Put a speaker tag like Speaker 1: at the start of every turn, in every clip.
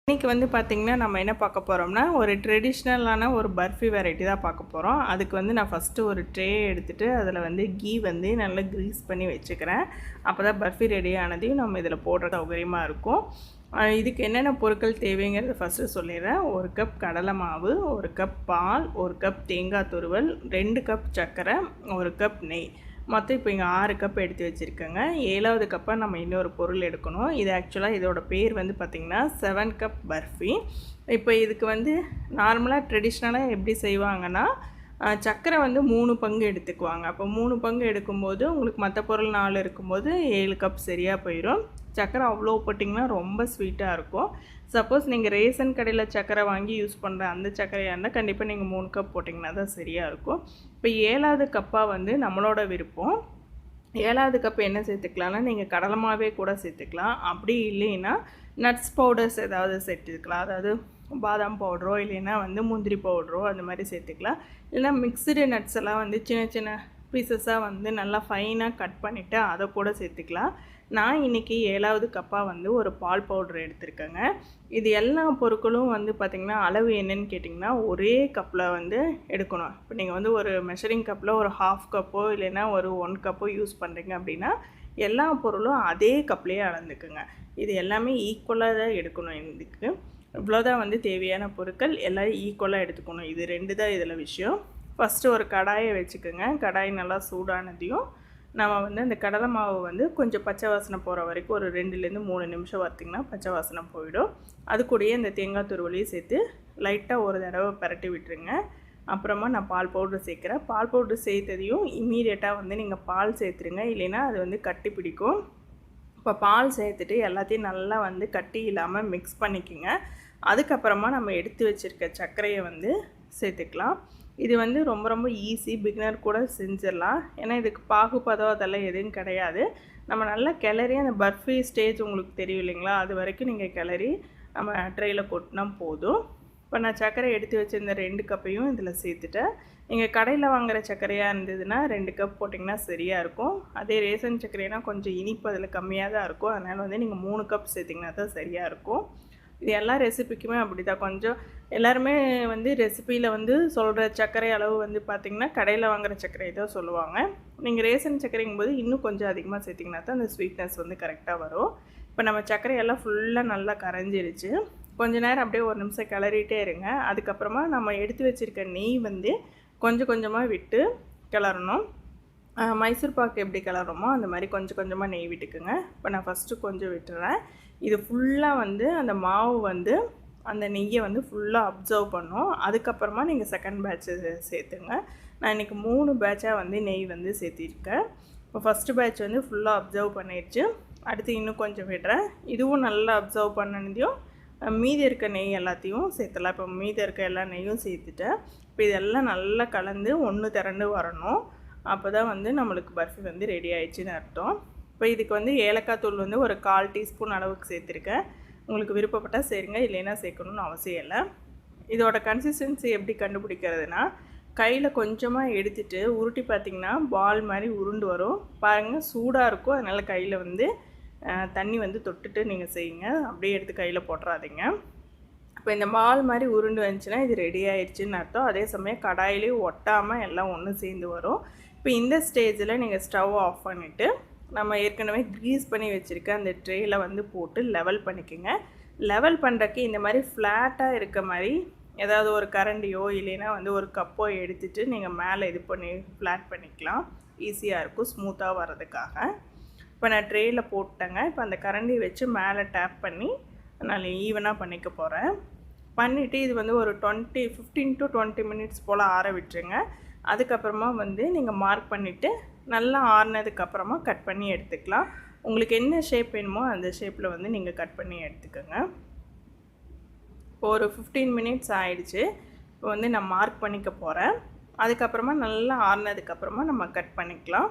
Speaker 1: இன்றைக்கி வந்து பார்த்திங்கன்னா நம்ம என்ன பார்க்க போகிறோம்னா ஒரு ட்ரெடிஷ்னலான ஒரு பர்ஃபி வெரைட்டி தான் பார்க்க போகிறோம். அதுக்கு வந்து நான் ஃபஸ்ட்டு ஒரு ட்ரே எடுத்துகிட்டு அதில் வந்து கீ வந்து நல்லா க்ரீஸ் பண்ணி வச்சுக்கிறேன். அப்போ தான் பர்ஃபி ரெடி ஆனதையும் நம்ம இதில் போடுற சௌகரியமாக இருக்கும். இதுக்கு என்னென்ன பொருட்கள் தேவைங்கிறது ஃபஸ்ட்டு சொல்லிடுறேன். 1 கப் கடலை மாவு, 1 கப் பால், 1 கப் தேங்காய் துருவல், 2 கப் சர்க்கரை, 1 கப் நெய். மொத்தம் இப்போ இங்கே 6 கப் எடுத்து வச்சுருக்கேங்க. 7வது கப்பாக நம்ம இன்னொரு பொருள் எடுக்கணும். இது ஆக்சுவலாக இதோட பேர் வந்து பார்த்திங்கன்னா 7 கப் பர்ஃபி. இப்போ இதுக்கு வந்து நார்மலாக ட்ரெடிஷ்னலாக எப்படி செய்வாங்கன்னா, சர்க்கரை வந்து 3 பங்கு எடுத்துக்குவாங்க. அப்போ 3 பங்கு எடுக்கும்போது உங்களுக்கு மற்ற பொருள் 4 இருக்கும்போது 7 கப் சரியாக போயிடும். சர்க்கரை அவ்வளோ போட்டிங்கன்னா ரொம்ப ஸ்வீட்டாக இருக்கும். சப்போஸ் நீங்கள் ரேஷன் கடையில் சர்க்கரை வாங்கி யூஸ் பண்ணுற அந்த சர்க்கரையாக இருந்தால் கண்டிப்பாக நீங்கள் 3 கப் போட்டிங்கன்னா தான் சரியாக இருக்கும். இப்போ 7வது கப்பாக வந்து நம்மளோட விருப்பம். 7வது கப் என்ன சேர்த்துக்கலாம்னா, நீங்கள் கடலை மாவே கூட சேர்த்துக்கலாம். அப்படி இல்லைன்னா நட்ஸ் பவுடர்ஸ் ஏதாவது சேர்த்துக்கலாம். அதாவது பாதாம் பவுடரோ இல்லைன்னா வந்து முந்திரி பவுடரோ அந்த மாதிரி சேர்த்துக்கலாம். இல்லைனா மிக்சடு நட்ஸ் எல்லாம் வந்து சின்ன சின்ன பீசஸாக வந்து நல்லா ஃபைனாக கட் பண்ணிவிட்டு அதை கூட சேர்த்துக்கலாம். நான் இன்றைக்கி 7வது கப்பாக வந்து ஒரு பால் பவுட்ரு எடுத்திருக்கேங்க. இது எல்லா பொருட்களும் வந்து பார்த்திங்கன்னா அளவு என்னன்னு கேட்டிங்கன்னா ஒரே கப்பில் வந்து எடுக்கணும். இப்போ நீங்கள் வந்து ஒரு மெஷரிங் கப்பில் ஒரு 1/2 கப்போ இல்லைன்னா ஒரு 1 கப்போ யூஸ் பண்ணுறீங்க அப்படின்னா எல்லா பொருளும் அதே கப்லேயே அளந்துக்குங்க. இது எல்லாமே ஈக்குவலாக தான் எடுக்கணும். இதுக்கு இவ்வளோதான் வந்து தேவையான பொருட்கள், எல்லோரும் ஈக்குவலாக எடுத்துக்கணும். இது 2 தான் இதில் விஷயம். ஃபஸ்ட்டு ஒரு கடாயை வச்சுக்கோங்க. கடாய் நல்லா சூடானதையும் நம்ம வந்து அந்த கடலை மாவு வந்து கொஞ்சம் பச்சை வாசனை போகிற வரைக்கும் ஒரு 2லேருந்து 3 நிமிஷம் வறுத்திங்கன்னா பச்சை வாசனை போயிடும். அது கூடயே இந்த தேங்காய் துருவலையும் சேர்த்து லைட்டாக ஒரு தடவை பரட்டி விட்டுருங்க. அப்புறமா நான் பால் பவுட்ரு சேர்க்குறேன். பால் பவுட்ரு சேர்த்ததையும் இம்மீடியட்டாக வந்து நீங்கள் பால் சேர்த்துருங்க, இல்லைன்னா அது வந்து கட்டி பிடிக்கும். இப்போ பால் சேர்த்துட்டு எல்லாத்தையும் நல்லா வந்து கட்டி இல்லாமல் மிக்ஸ் பண்ணிக்கோங்க. அதுக்கப்புறமா நம்ம எடுத்து வச்சுருக்க சர்க்கரையை வந்து சேர்த்துக்கலாம். இது வந்து ரொம்ப ரொம்ப ஈஸி, பிகினர் கூட செஞ்சிடலாம். ஏன்னா இதுக்கு பாகுபதம் அதெல்லாம் எதுவும் கிடையாது. நம்ம நல்லா கிளறி அந்த பர்ஃபி ஸ்டேஜ் உங்களுக்கு தெரியும் இல்லைங்களா, அது வரைக்கும் நீங்கள் கிளறி நம்ம ட்ரெயில் கொட்டினா போதும். இப்போ நான் சர்க்கரை எடுத்து வச்சுருந்த 2 கப்பையும் இதில் சேர்த்துட்டேன். நீங்கள் கடையில் வாங்குகிற சர்க்கரையாக இருந்ததுன்னா 2 கப் போட்டிங்கன்னா சரியாக இருக்கும். அதே ரேஷன் சர்க்கரைனா கொஞ்சம் இனிப்பு அதில் கம்மியாக தான் இருக்கும். அதனால் வந்து நீங்கள் 3 கப் சேர்த்திங்கன்னா தான் சரியாக இருக்கும். இது எல்லா ரெசிபிக்குமே அப்படி தான். கொஞ்சம் எல்லாருமே வந்து ரெசிப்பியில் வந்து சொல்கிற சர்க்கரை அளவு வந்து பார்த்திங்கன்னா கடையில் வாங்குகிற சர்க்கரை தான் சொல்லுவாங்க. நீங்கள் ரேஷன் சர்க்கரைங்கும்போது இன்னும் கொஞ்சம் அதிகமாக சேர்த்திங்கன்னா தான் அந்த ஸ்வீட்னஸ் வந்து கரெக்டாக வரும். இப்போ நம்ம சர்க்கரையெல்லாம் ஃபுல்லாக நல்லா கரைஞ்சிருச்சு. கொஞ்சம் நேரம் அப்படியே 1 நிமிஷம் கிளறிட்டே இருங்க. அதுக்கப்புறமா நம்ம எடுத்து வச்சுருக்க நெய் வந்து கொஞ்சம் கொஞ்சமாக விட்டு கிளறணும். மைசூர் பாக்கு எப்படி கிளறோமோ அந்த மாதிரி கொஞ்சம் கொஞ்சமாக நெய் விட்டுக்குங்க. இப்போ நான் ஃபஸ்ட்டு கொஞ்சம் விட்டுறேன். இது ஃபுல்லாக வந்து அந்த மாவு வந்து அந்த நெய்யை வந்து ஃபுல்லாக அப்சர்வ் பண்ணும். அதுக்கப்புறமா நீங்கள் செகண்ட் பேட்ச்சு சேர்த்துங்க. நான் இன்றைக்கி 3 பேட்சாக வந்து நெய் வந்து சேர்த்திருக்கேன். இப்போ ஃபஸ்ட்டு பேட்ச் வந்து ஃபுல்லாக அப்சர்வ் பண்ணிடுச்சு. அடுத்து இன்னும் கொஞ்சம் விடுறேன். இதுவும் நல்லா அப்சர்வ் பண்ணதையும் மீதி இருக்க நெய் எல்லாத்தையும் சேர்த்துலாம். இப்போ மீதி இருக்க எல்லா நெய்யும் சேர்த்துட்டேன். இப்போ இதெல்லாம் நல்லா கலந்து ஒன்று திரண்டு வரணும். அப்போ தான் வந்து நம்மளுக்கு பர்ஃபி வந்து ரெடி ஆயிடுச்சுன்னு அர்த்தம். இப்போ இதுக்கு வந்து ஏலக்காய் தூள் வந்து ஒரு 1/4 டீஸ்பூன் அளவுக்கு சேர்த்துருக்கேன். உங்களுக்கு விருப்பப்பட்டால் சேருங்க, இல்லைன்னா சேர்க்கணுன்னு அவசியம் இல்லை. இதோட கன்சிஸ்டன்சி எப்படி கண்டுபிடிக்கிறதுனா, கையில் கொஞ்சமாக எடுத்துகிட்டு உருட்டி பார்த்திங்கன்னா பால் மாதிரி உருண்டு வரும் பாருங்கள். சூடாக இருக்கும், அதனால் கையில் வந்து தண்ணி வந்து தொட்டுட்டு நீங்கள் செய்யுங்க. அப்படியே எடுத்து கையில் போட்டுறாதீங்க. இப்போ இந்த பால் மாதிரி உருண்டு வந்துச்சுன்னா இது ரெடி ஆயிடுச்சுன்னு அர்த்தம். அதே சமயம் கடாயிலையும் ஒட்டாமல் எல்லாம் ஒன்று சேர்ந்து வரும். இப்போ இந்த ஸ்டேஜில் நீங்கள் ஸ்டவ் ஆஃப் பண்ணிவிட்டு நம்ம ஏற்கனவே க்ரீஸ் பண்ணி வச்சுருக்க அந்த ட்ரேயில் வந்து போட்டு லெவல் பண்ணிக்கோங்க. லெவல் பண்ணுறக்கு இந்த மாதிரி ஃப்ளாட்டாக இருக்க மாதிரி ஏதாவது ஒரு கரண்டியோ இல்லைன்னா வந்து ஒரு கப்போ எடுத்துகிட்டு நீங்கள் மேலே இது பண்ணி ஃப்ளாட் பண்ணிக்கலாம். ஈஸியாக இருக்கும் ஸ்மூத்தாக வர்றதுக்காக. இப்போ நான் ட்ரேயில் போட்டேங்க. இப்போ அந்த கரண்டியை வச்சு மேலே டேப் பண்ணி நான் ஈவனாக பண்ணிக்க போகிறேன். பண்ணிவிட்டு இது வந்து ஒரு 15 to 20 மினிட்ஸ் போல் ஆற விட்டுருங்க. அதுக்கப்புறமா வந்து நீங்கள் மார்க் பண்ணிவிட்டு நல்லா ஆறினதுக்கப்புறமா கட் பண்ணி எடுத்துக்கலாம். உங்களுக்கு என்ன ஷேப் வேணுமோ அந்த ஷேப்பில் வந்து நீங்கள் கட் பண்ணி எடுத்துக்கோங்க. இப்போ ஒரு 15 மினிட்ஸ் ஆயிடுச்சு. இப்போ வந்து நான் மார்க் பண்ணிக்க போகிறேன். அதுக்கப்புறமா நல்லா ஆறினதுக்கப்புறமா நம்ம கட் பண்ணிக்கலாம்.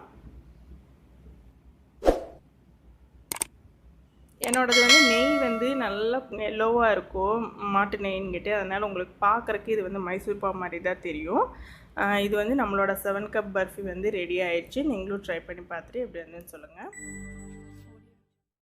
Speaker 1: என்னோடது வந்து நெய் வந்து நல்லா எல்லோவாக இருக்கும், மாட்டு நெய்ன்னுக்கிட்டு. அதனால் உங்களுக்கு பார்க்குறக்கு இது வந்து மைசூர் பாவு மாதிரி தான் தெரியும். இது வந்து நம்மளோட 7 கப் பர்ஃபி வந்து ரெடி ஆயிடுச்சு. நீங்களும் ட்ரை பண்ணி பார்த்துட்டு எப்படி இருந்துன்னு சொல்லுங்கள்.